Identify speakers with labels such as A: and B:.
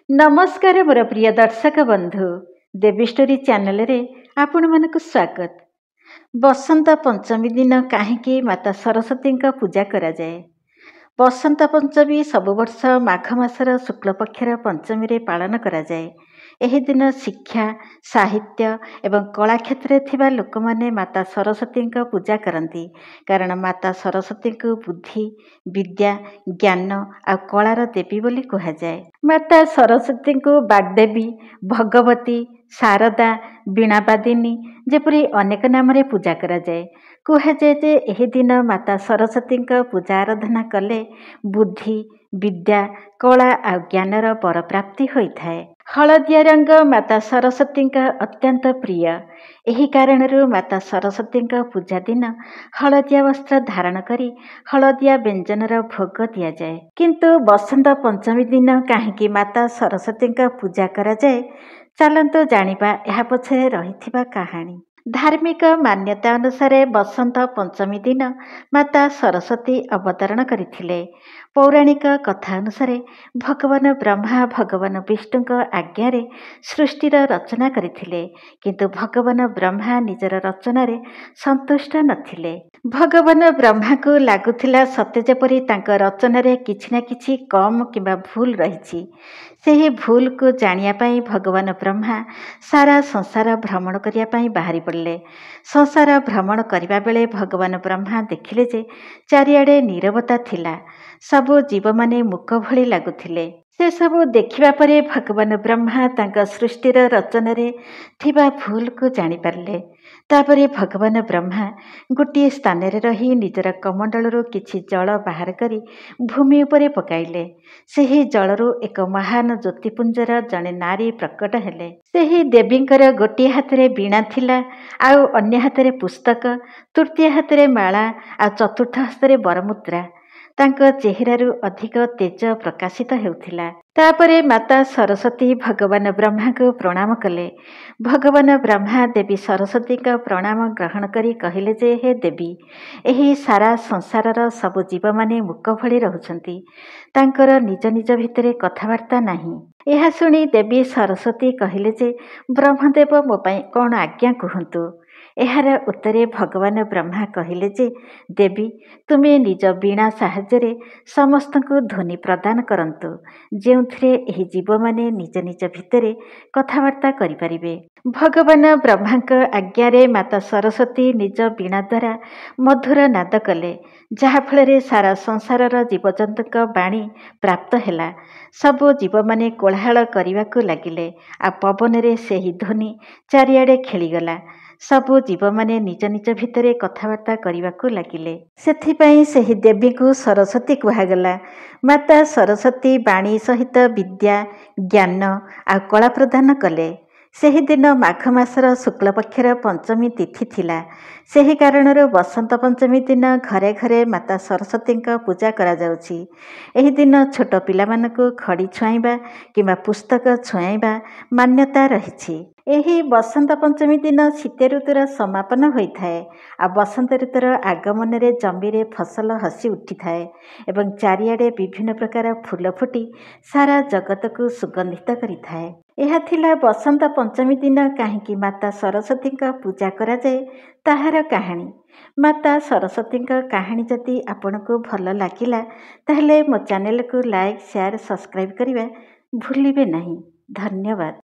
A: नमस्कार मोर प्रिय दर्शक बंधु देवी स्टोरी चैनल रे आपण मानक स्वागत। बसंत पंचमी दिन कहीं माता सरस्वती पूजा करा जाए। बसंत पंचमी सब वर्ष माघ मासर शुक्ल पक्षर पंचमी रे पालन करा जाए। एही दिन शिक्षा साहित्य एवं कला क्षेत्र थिबा लोक माने माता सरस्वती पूजा करती, कारण माता सरस्वती को बुद्धि विद्या ज्ञान आ कलार देवी बोली कहा जाए। माता सरस्वती को बाग्देवी भगवती शारदा वीणावादिनी जेपरी अनेक नाम रे पूजा करा जाए। कहुए जे एही दिन माता सरस्वती पूजा आराधना कले बुद्धि विद्या कला आ ज्ञानर बर प्राप्ति होता है। हलदिया रंग माता सरस्वती अत्यंत प्रिय। एही कारणरू माता सरस्वती पूजा दिन हलदिया वस्त्र धारण करी हलदिया व्यंजनर भोग दिया जाए। किंतु बसंत पंचमी दिन कहीं माता सरस्वती पूजा करा जाए, चलतु जानिबा यह पछरे रहिथिबा कहानी। धार्मिक मान्यता अनुसार बसंत पंचमी दिन माता सरस्वती अवतरण करथिले। पौराणिक कथा अनुसार भगवान ब्रह्मा भगवान विष्णु आज्ञा रे सृष्टिर रचना करथिले, किंतु भगवान ब्रह्मा निजर रचना संतुष्ट नथिले। भगवान ब्रह्मा को लागुथिला सत्य जेपरी तांक रचना रे किछि ना किछि कम किंबा भूल रहिछि। सेही भूल को जानिया पाई भगवान ब्रह्मा सारा संसार भ्रमण करिया पाई बाहरी पड़ले। संसार भ्रमण करिबा बेले भगवान ब्रह्मा देखिले जे चारिआडे नीरवता थिला, सबु जीव माने मुक भଳି लागुथिले। से सबु देखिबा परे भगवान ब्रह्मा तांका सृष्टिर रचना रे थिबा भूल को जानि पारले। तापरे भगवान ब्रह्मा गोटे स्थान रे रही निजर कमंडलरू किछि जल बाहर करी भूमि उपरे पकाइले। सेही जलरू एक महान ज्योतिपुंजर जने नारी प्रकट हेले। सेही देवींकर गोटे हाथरे वीणा थिला, आउ अन्य हाथरे पुस्तक, तृतीय हाथरे माला, आ चतुर्थ हस्तरे बरमुद्रा। तांक चेहरारू अधिक तेज प्रकाशित हेउथिला। तापरे माता सरस्वती भगवान ब्रह्मा को प्रणाम कले। भगवान ब्रह्मा देवी सरस्वती का प्रणाम ग्रहण करी कहिले जे हे देवी, एही सारा संसारर सब जीव माने मुक भଳି रहुछंती, तांकर निज निज भितरे कथावार्ता नाही। यह सुनी देवी सरस्वती कहिले जे ब्रह्मदेव मो पई कोन आज्ञा कहंतु। एहार उत्तरे भगवान ब्रह्मा कहिले जे देवी तुमे निज वीणा साहाय्य समस्त को ध्वनि प्रदान करंतु, जेउथिरे एही जीव माने निज निज भितरे कथावार्ता करि परिबे। भगवान ब्रह्मांक आज्ञारे माता सरस्वती निज वीणा द्वारा मधुर नाद कले, जहा फଳରେ सारा संसारर जीवजंतुक बाणी प्राप्त हेला। सबु जीव माने कोलाहल करिवाकु लागिले, आ पवन रे सेही ध्वनि चारिआडे खेलीगला। सबु जीव माने निज निज भितरे कथावार्ता करिवाकु लागिले। सेथिपई सेही देवी को सरस्वती कुहागला। माता सरस्वती बाणी सहित विद्या ज्ञान आ कला प्रदान कले। सेही दिन माघ मासर शुक्ल पक्षर पंचमी तिथि थिला। सेही कारणरू बसंत पंचमी दिन घरे घरे माता सरस्वती पूजा करा जाउछि। एही दिन छोट पिलामानकु खड़ी छुआइबा किंबा पुस्तक छुआइबा मान्यता रहिछि। एही बसंत पंचमी दिन शीत ऋतुर समापन होइथाए, आ बसंत ऋतुर आगमन रे जमी रे फसल हसी उठिथाए एवं चारिआडे विभिन्न प्रकार फूल फुटी सारा जगत को सुगंधित करिथाए। यह थिला बसंत पंचमी दिन कहीं माता सरस्वती पूजा करा जाए ताहार कहानी। माता सरस्वती कहानी जदि आपन को भल लागिला ताहले मो चैनल को लाइक शेयर सब्सक्राइब करिबा भूलिबे नहीं। धन्यवाद।